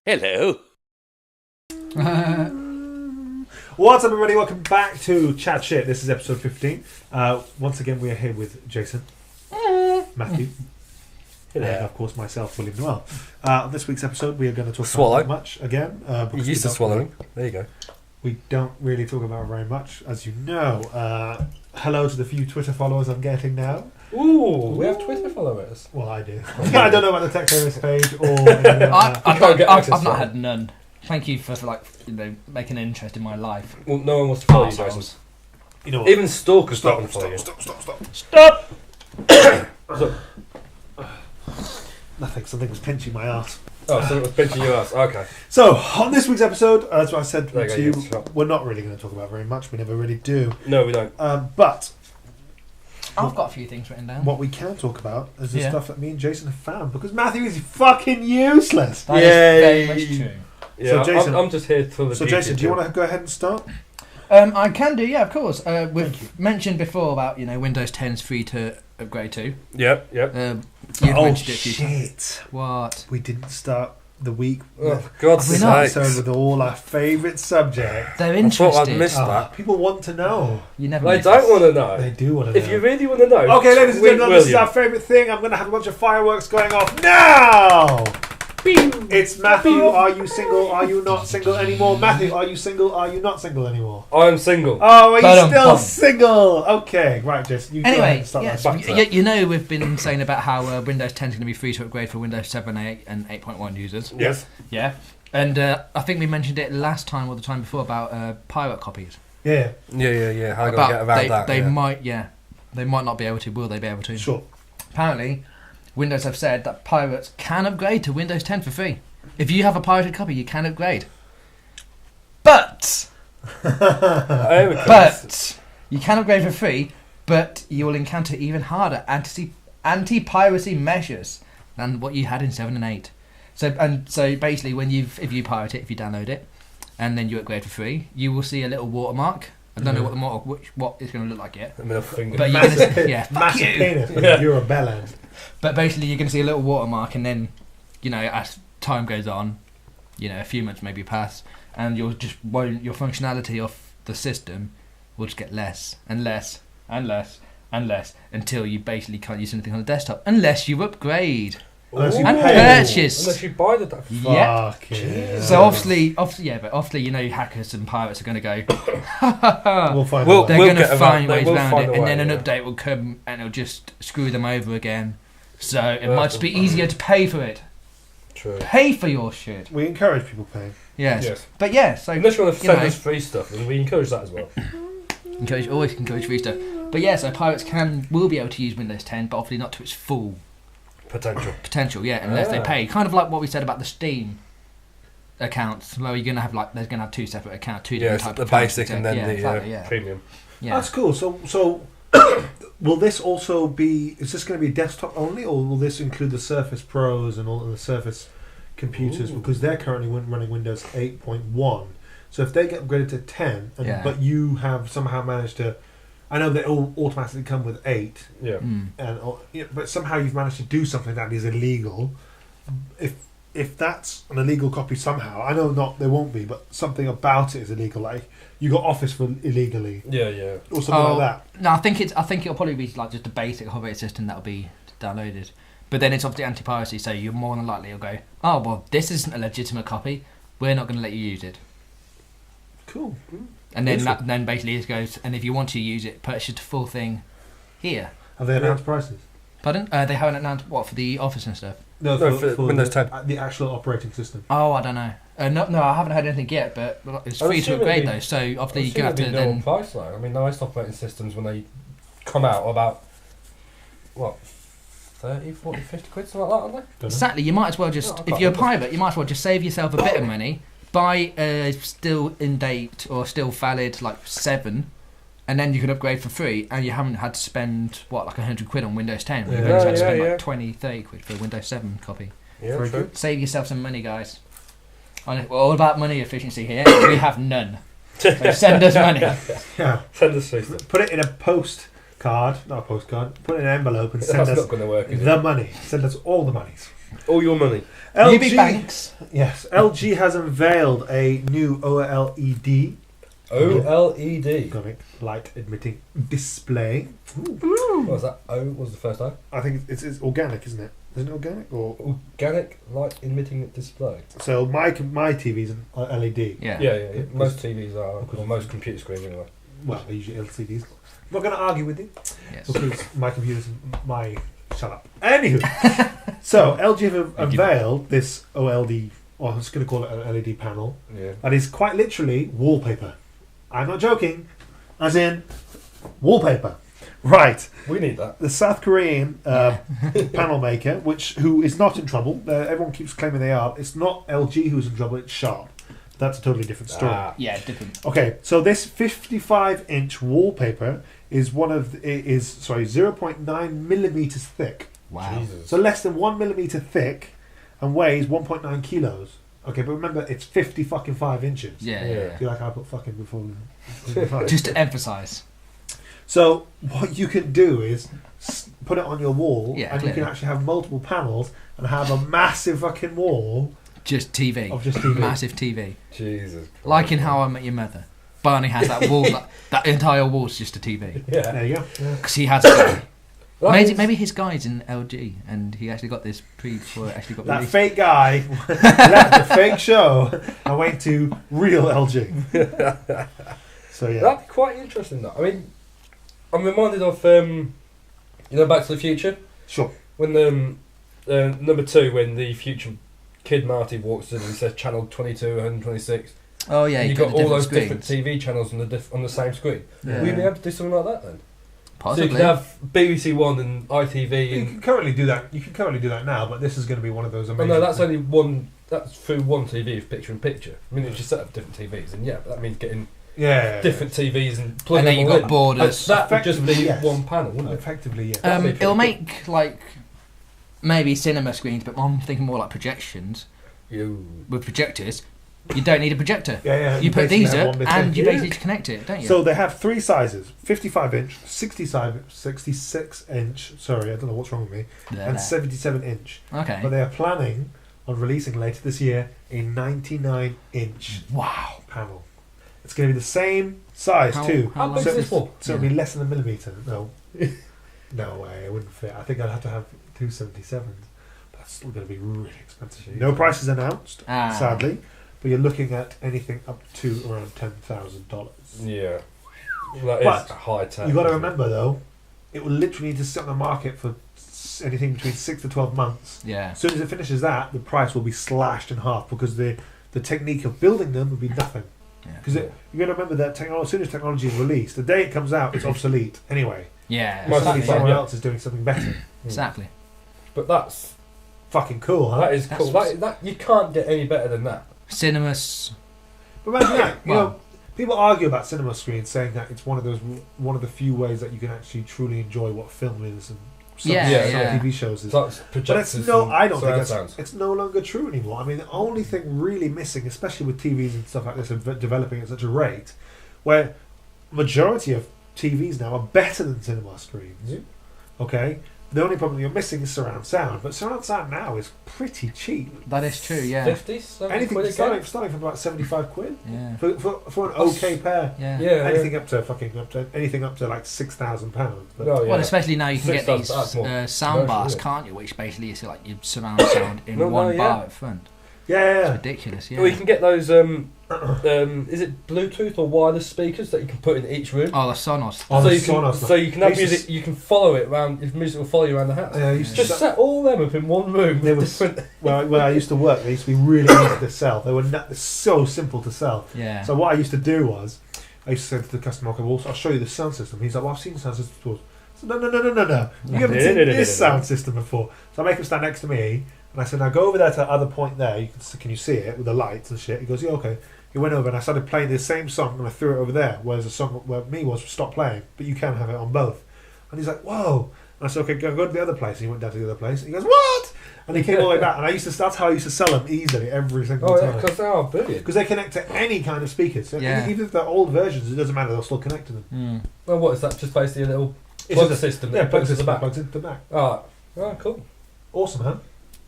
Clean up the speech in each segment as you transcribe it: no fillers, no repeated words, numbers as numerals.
Hello. What's up, everybody? Welcome back to ChatChit. This is episode 15. Once again, we are here with Jason, Matthew, and of course myself, William Noel. On this week's episode, we are going to talk about much again. You used to swallowing. There you go. We don't really talk about very much, as you know. Hello to the few Twitter followers I'm getting now. Ooh, we have Twitter followers. Well, I do. I don't know about the Tech Theorist page or anything like I've not had none. Thank you for making an interest in my life. Well, no one wants to follow you, Jason. You know what? Even stalkers don't want to follow you. Stop! Nothing. Something was pinching my ass. Oh, so it was pinching your ass. Okay. So, on this week's episode, as I said There to you you, go, we're not really going to talk about very much. We never really do. No, we don't. But I've got a few things written down. what we can talk about is the Yeah. stuff that me and Jason have found, because Matthew is fucking useless. That is very much true. Yeah, So, Jason- I'm just here for the So, beauty Jason, do you of want to go ahead and start? I can do, yeah, of course. We've mentioned before about Windows 10 is free to upgrade to. it. Yep. You've mentioned it a few times. What? We didn't start the week Oh, for God's Have we not? sake. episode with all our favourite subject. They're I interested. thought I'd missed Oh, that. people want to know. You never. They miss don't us. want to know. They do want to know. If you really want to know. Okay, ladies and tweet gentlemen, this is our William. favourite thing. I'm going to have a bunch of fireworks going off now. It's Matthew. Are you single? Are you not single anymore? Matthew, are you single? Are you not single anymore? I'm single. Oh, are you Ba-dum, still bum. single? Okay, right, Jason. You go ahead Anyway, and start yes, that. we've been saying about how Windows 10 is going to be free to upgrade for Windows 7, 8, and 8.1 users. Yes. Yeah, and I think we mentioned it last time or the time before about pirate copies. Yeah, Yeah. How are you going to get around that? They might not be able to. Will they be able to? sure. Apparently, Windows have said that pirates can upgrade to Windows 10 for free. If you have a pirated copy, you can upgrade. But you can upgrade for free, but you will encounter even harder anti-piracy measures than what you had in 7 and 8. So basically, if you pirate it, if you download it, and then you upgrade for free, you will see a little watermark. I don't know what it's going to look like yet. A middle finger. But you're Massive, gonna, fuck massive you. penis. Yeah. You're a bellend. But basically, you're going to see a little watermark, and then, as time goes on, a few months maybe pass, and your functionality of the system will just get less and less and less and less until you basically can't use anything on the desktop unless you upgrade. Unless you And pay. purchase. Unless you buy the... Yep. Fucking So obviously, hackers and pirates are going to go. we'll find Well, out. They're We'll going to get around- find they ways will around find it, a and way, then an yeah. update will come and it'll just screw them over again. So it might just be easier to pay for it. True. Pay for your shit. We encourage people paying. Yes. Yes. But yeah, so Unless you want to send know. us free stuff, then we encourage that as well. always encourage free stuff. But yeah, so pirates will be able to use Windows 10, but obviously not to its full potential. Yeah, unless they pay. Kind of like what we said about the Steam accounts, where you're gonna have there's gonna have two separate accounts, two different types the of accounts. basic and then the exactly, premium. yeah. That's cool. So will this also be? Is this going to be desktop only, or will this include the Surface Pros and all of the Surface computers? Ooh. Because they're currently running Windows 8.1. So if they get upgraded to 10, but you have somehow managed to, I know they all automatically come with 8, Yeah. but somehow you've managed to do something that is illegal. If that's an illegal copy somehow, I know they won't be, but something about it is illegal. Like you got Office for illegally, Yeah. or something like that. No, I think it'll probably be like just a basic operating system that'll be downloaded. But then it's obviously anti-piracy, so you're more than likely you'll go, oh well, this isn't a legitimate copy. We're not going to let you use it. Cool. And then basically it goes, and if you want to use it, purchase the full thing here. Have they announced prices? Pardon? They haven't announced what for the Office and stuff. No, for Windows 10. The actual operating system. Oh, I don't know. No, I haven't heard anything yet. But it's I'm free to assuming upgrade it'd be- though, so obviously I'm you're gonna have to assuming it'd be then. no price though. I mean, most operating systems when they come out are about 30, 40, 50 quid, something like that, aren't they? Don't know. Exactly. You might as well just, Oh, I if can't you're a remember. pirate, you might as well just save yourself a bit of money, buy a still in date or still valid 7, and then you can upgrade for free, and you haven't had to spend 100 quid on Windows 10. You've Yeah. only had to spend Yeah. 20, 30 quid for a Windows 7 copy. Yeah, Very true. good. Save yourself some money, guys. We're all about money efficiency here. We have none. So send us money. Yeah. Send us free stuff. Put it in a post postcard, not a postcard, put it in an envelope and send That's us not going to work, is the it? money. Send us all the monies. All your money. UB Banks. Yes, LG has unveiled a new OLED OLED. light emitting display. What was that? O was the first time? I think it's organic, isn't it? Isn't it organic? Or Organic light emitting display. so my TV's an LED. Yeah. Yeah. Most TVs are, or most computer screens anyway. Well, they're usually LCDs. I'm not going to argue with you Yes. because my computer's my. Shut up. Anywho, so LG have unveiled this OLED, or I'm just going to call it an LED panel, Yeah. that is quite literally wallpaper. I'm not joking, as in wallpaper. Right. We need that. The South Korean panel maker, who is not in trouble. Everyone keeps claiming they are. It's not LG who's in trouble. It's Sharp. That's a totally different story. Yeah, different. Okay, so this 55-inch wallpaper is 0.9 millimeters thick. Wow. Jesus. So less than 1 millimeter thick, and weighs 1.9 kilos. Okay, but remember it's 55 inches. Yeah. Yeah. Do you like how I put fucking before? Just to emphasise. So what you can do is put it on your wall, Yeah, and you can clearly. actually have multiple panels and have a massive fucking wall Just TV. of just TV. Massive TV. Jesus. Like in How I Met Your Mother. Barney has that wall, that entire wall's just a TV. Yeah. There you go. Because he has a guy. That is- Maybe his guy's in LG and he actually got this before it actually got That released. fake guy left the fake show and went to real LG. So yeah, That'd be quite interesting, though. I mean, I'm reminded of, Back to the Future? sure. When number 2, when the future kid Marty walks in and says channel 22 and 26, Oh yeah, and you you've got all those screens. different TV channels on the same screen. Yeah. Will you be able to do something like that then? So you Possibly. could have BBC One and ITV You and... can currently do that. You can currently do that now, but this is going to be one of those Oh amazing. no, that's only one... That's through one TV of picture in picture. I mean, it's just set up different TVs, and yeah, but that means getting different. different TVs and And plugging then them you've all got in. borders. That would just be Effectively, yes. one panel, wouldn't it? Effectively, yeah. That'd be pretty It'll cool. make like maybe cinema screens, but I'm thinking more like projections with projectors. You don't need a projector. Yeah. You put basically these have up one bit and in. you basically just connect it, don't you? So they have 3 sizes: 55-inch, 66-inch. Sorry, I don't know what's wrong with me, and 77-inch. Okay. But they are planning on releasing later this year a 99-inch Wow. panel. It's going to be the same size too. How long big so is this for? So it'll be less than a millimeter. No, no way, it wouldn't fit. I think I'd have to have 277s. That's still going to be really expensive. No prices announced, sadly, but you're looking at anything up to around $10,000. Yeah. That But is high tech. You got to isn't it? remember though, it will literally need to sit on the market for anything between 6 to 12 months. Yeah. As soon as it finishes that, the price will be slashed in half because the technique of building them will be nothing. Because you got to remember that as soon as technology is released, the day it comes out, it's obsolete anyway. Yeah. Most Suddenly exactly. someone else is doing something better. Exactly. But that's Fucking cool, huh? that is That's cool. That you can't get any better than that. Cinemas. But imagine that. You Well- know, people argue about cinema screens, saying that it's one of the few ways that you can actually truly enjoy what film is and some Yeah. TV shows is. So that's But projectors. it's no, and I don't think surround that's, sounds. it's no longer true anymore. I mean, the only thing really missing, especially with TVs and stuff like this, are developing at such a rate, where majority of TVs now are better than cinema screens. Yeah. Okay, the only problem you're missing is surround sound, but surround sound now is pretty cheap. That is true. Yeah. 50, 70 Anything quid a starting game? from about 75 quid Yeah. for an okay pair. Yeah. Yeah, Anything up to anything up to like £6,000. But Oh, yeah. Well, especially now you can get 6,000, these that's more sound commercial, bars, isn't it? can't you? Which basically is like your surround sound in No, one yeah. bar at front. yeah. It's ridiculous. Yeah. Well, you can get those. Is it Bluetooth or wireless speakers that you can put in each room? Oh, the Sonos. Oh, so the you can, Sonos. so you can have I used to music. You can follow it around. If music will follow you around the house. I used to Just set all them up in one room. There With was- different. where I used to work, they used to be really easy to sell. They were so simple to sell. Yeah. So what I used to do was, I used to say to the customer, okay, well, I'll show you the sound system. He's like, well, I've seen sound systems before. So, no. You haven't seen this sound system before. So I make him stand next to me, and I said, now go over there to the other point there. Can you see it with the lights and shit? He goes, yeah, okay. He went over and I started playing the same song and I threw it over there, whereas the song where me was stop playing, but you can have it on both. And he's like, whoa. And I said, okay, go to the other place. And he went down to the other place. And he goes, what? And he came all the way back. And that's how I used to sell them easily every single Oh yeah, time. because they are brilliant. Because they connect to any kind of speakers. So Yeah. even if they're old versions, it doesn't matter. They'll still connect to them. Mm. Well, what is that? Just basically a little plug system that Yeah, plug plugs to the system back. plugs into the back. Oh, cool. Awesome, huh?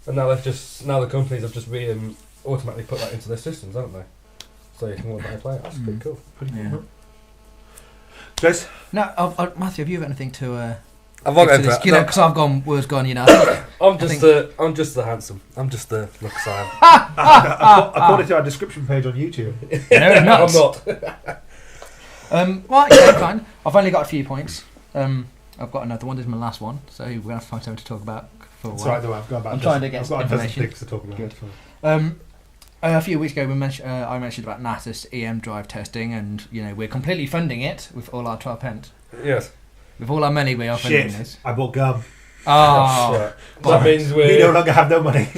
And now the companies have just automatically put that into their systems, haven't they? So you can order and play it. That's pretty cool. Pretty Yeah. cool, huh? Jace? No, Matthew, have you got anything to? I've got Because I've gone. Words gone. You know. I I'm think- just the handsome. I'm just the looks I am. According to our description page on YouTube. No, I'm nuts. not. Well, yeah, fine. I've only got a few points. I've got another one. This is my last one, so we're gonna have to find something to talk about for a It's while. right, though. I've got about I'm trying to get I've got a dozen information. things to talk about. Good. So. A few weeks ago, I mentioned about NASA's EM drive testing, and we're completely funding it with all our 12 pence. Yes. With all our money, we are funding Shit, this. I bought gum. Oh, That means We no longer have no money.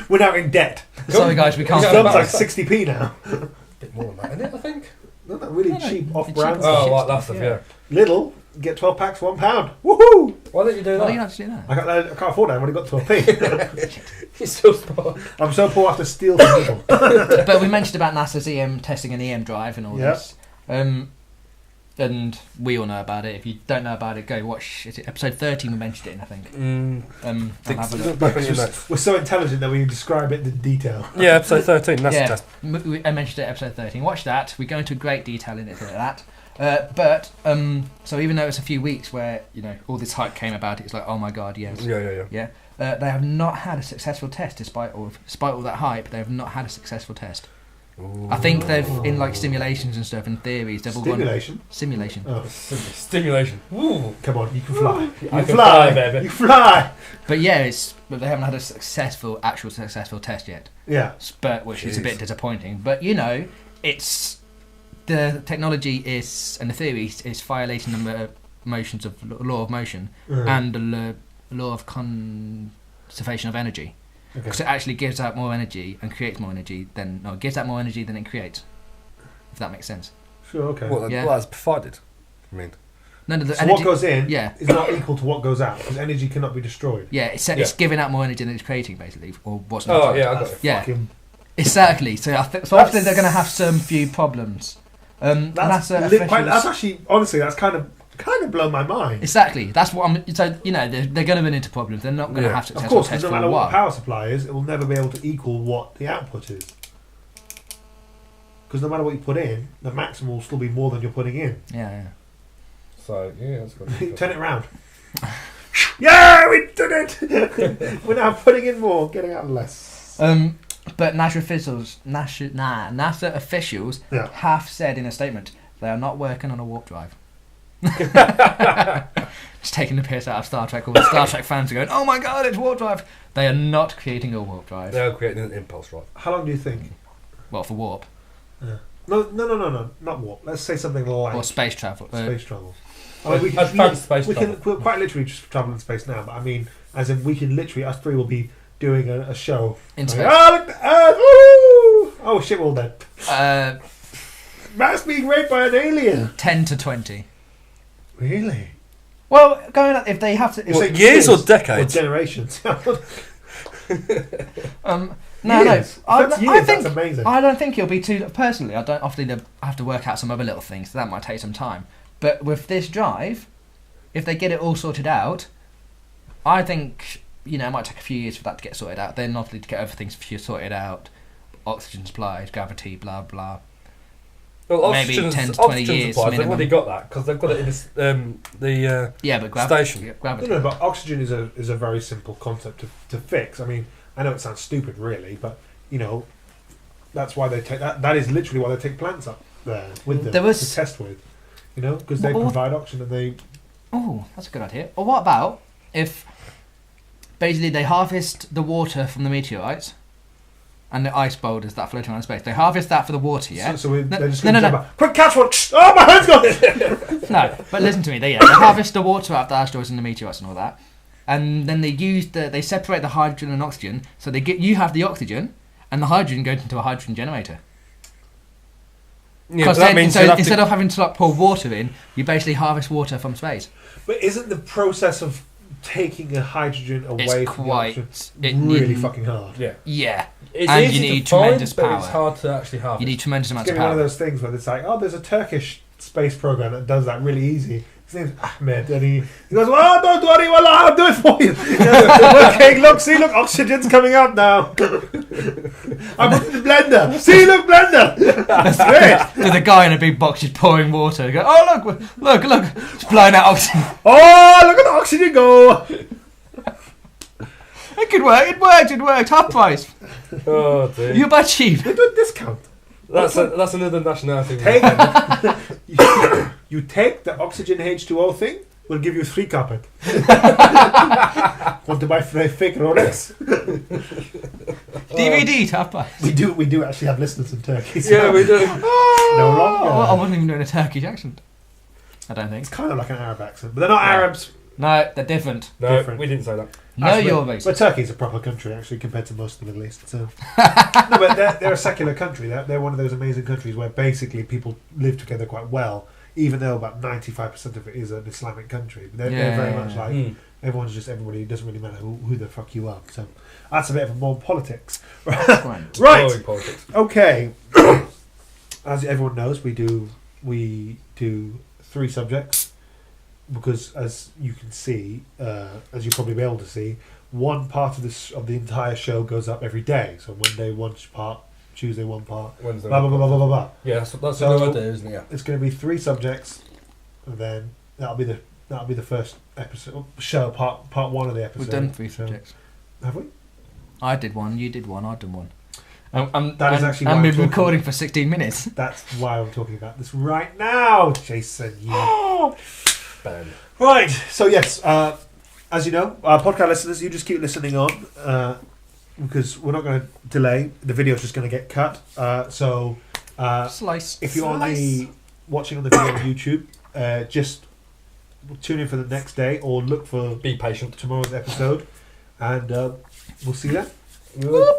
We're now in debt. sorry guys, we can't. Yeah, Gum's but- like 60p now. a bit more than that, isn't it? I think. Not that really No, cheap no, off-brand it's stuff. Oh, like that stuff. Yeah. Little, get 12 packs, £1. Woohoo! Why don't you do Why that? do you have to do that? I can't afford that. I've only got 12p. You're still smart. I'm so poor I have to steal from people. But we mentioned about NASA's EM testing an EM drive and all Yep. this. And we all know about it. If you don't know about it, go watch. Is it episode 13? We mentioned it in, I think. And have a look. Back on your notes. We're so intelligent that we describe it in detail. Yeah, episode 13. That's Yeah. the test. I mentioned it episode 13. Watch that. We go into great detail in it for that. So even though it's a few weeks where all this hype came about it, it's like, oh my god, yes. Yeah. They have not had a successful test despite all that hype. They have not had a successful test. Ooh. I think they've in like simulations and stuff and theories. They've all gone Simulation. simulation. Oh, Stimulation. Ooh. come on, you can fly. You I can can fly, fly, baby. You fly. But yeah, but they haven't had a actual successful test yet. Yeah. But which is a bit Jeez. disappointing. But it's the technology is and the theory is violating the motions of law of motion and the law of conservation of energy. Okay. Because it actually gives out more energy and creates more energy than it gives out more energy than it creates. If that makes sense. Sure. Okay. Well, Yeah. that's provided. I mean, None of the So energy, what goes in yeah. is not equal to what goes out because energy cannot be destroyed. Yeah, it's Yeah. giving out more energy than it's creating, basically, or what's not. oh yeah, I got That's it. Yeah. fucking. Exactly. So obviously That's- they're going to have some few problems. That's, NASA that's officials. actually honestly that's kind of blown my mind. Exactly. That's what I'm. So they're going to run into problems. They're not going to Yeah. have Of successful course, because tests no for matter a what while. the power supply is, it will never be able to equal what the output is. Because no matter what you put in, the maximum will still be more than you're putting in. Yeah. So yeah, that's good. Turn it around. Yeah, we did it! We're now putting in more, getting out less. But NASA officials Yeah. have said in a statement they are not working on a warp drive. Just taking the piss out of Star Trek. All the Star Trek fans are going, "Oh my god, it's warp drive!" They are not creating a warp drive. They're creating an impulse drive. How long do you think? Well, for warp No, not warp. Let's say something like or space travel. space travel. I mean, Advanced space we travel. can, we're quite literally just travel in space now, but I mean, as in we can literally, us three will be doing a show. In Like, space. oh, look, woo! Oh shit, we're all dead. Matt's being raped by an alien. 10 to 20. Really? Well, going up, if they have to. You're saying years or decades? Or generations? No. Years. If I that's years, think that's amazing. I don't think it'll be too. Personally, I don't. Obviously, I have to work out some other little things. So that might take some time. But with this drive, if they get it all sorted out, I think it might take a few years for that to get sorted out. Then obviously to get other things sorted out, oxygen supplies, gravity, blah blah. Well, Maybe oxygen 10 to 20 oxygen years supplies, they've minimum. already got that because they've got it in this, the Yeah, but Station. gravity. No, but oxygen is a very simple concept to fix. I mean, I know it sounds stupid, really, but that's why they take that. That is literally why they take plants up there with them There was- to test with. Because they Well, provide oxygen and they. Oh, that's a good idea. Or what about if basically they harvest the water from the meteorites and the ice boulders that are floating around in space? They harvest that for the water, yeah? So they're just no, going to no. about, quick catch one! Oh, my hand's gone! No, but listen to me. They harvest the water out of the asteroids and the meteorites and all that, and then they separate the hydrogen and oxygen. So you have the oxygen, and the hydrogen goes into a hydrogen generator. yeah, Because but that means instead of having to pour water in, you basically harvest water from space. But isn't the process of taking the hydrogen away It's from quite the oxygen really fucking hard? yeah, Yeah. it's And easy you need to find, tremendous but it's power. hard to actually harvest. You need tremendous It's amounts going of to be one of power. those things where it's like, oh, there's a Turkish space program that does that really easy. His name's Ahmed, and he goes, "Oh, don't worry, well, I'll do it for you." He goes, okay, look, oxygen's coming out now. I put it in the blender. See, look, blender. That's great. There's a guy in a big box just pouring water. You go, oh look, it's blowing out oxygen. Oh, look at the oxygen go. It could work. It worked. Half price. Oh dear. You buy cheap. They do a discount. That's another nationality. Take, you take the oxygen H2O thing, we'll give you 3 carpet. Want to buy fake Rolex? DVD, half price. We do actually have listeners in Turkey. So Yeah, we do. no longer. I wasn't even doing a Turkish accent. I don't think. It's kind of like an Arab accent, but they're not Arabs. No, they're different. No, Different. we didn't say that. No, Actually, you're but racist. Turkey's a proper country actually compared to most of the Middle East. So. No, but they're a secular country. They're one of those amazing countries where basically people live together quite well, even though about 95% of it is an Islamic country. They're very much like everyone's just everybody. It doesn't really matter who the fuck you are. So that's a bit of more politics. Right. Right. Politics. Okay. As everyone knows, we do 3 subjects. Because as you can see, as you'll probably be able to see, one part of the entire show goes up every day. So Monday one part, Tuesday one part, Wednesday. blah blah blah blah blah blah. Yeah, that's So- another idea, isn't it? Yeah. It's going to be 3 subjects, and then that'll be the first episode show part 1 of the episode. We've done 3 So- subjects. Have we? I did one. You did one. I've done one. That is actually why And I'm we've been talking- recording for 16 minutes. That's why I'm talking about this right now, Jason. You. Bam. Right, so yes, as you know, our podcast listeners, you just keep listening on because we're not going to delay. The video's just going to get cut. So Slice. if you're watching on the video on YouTube, just tune in for the next day or look for Be patient. tomorrow's episode, and we'll see you then. Good.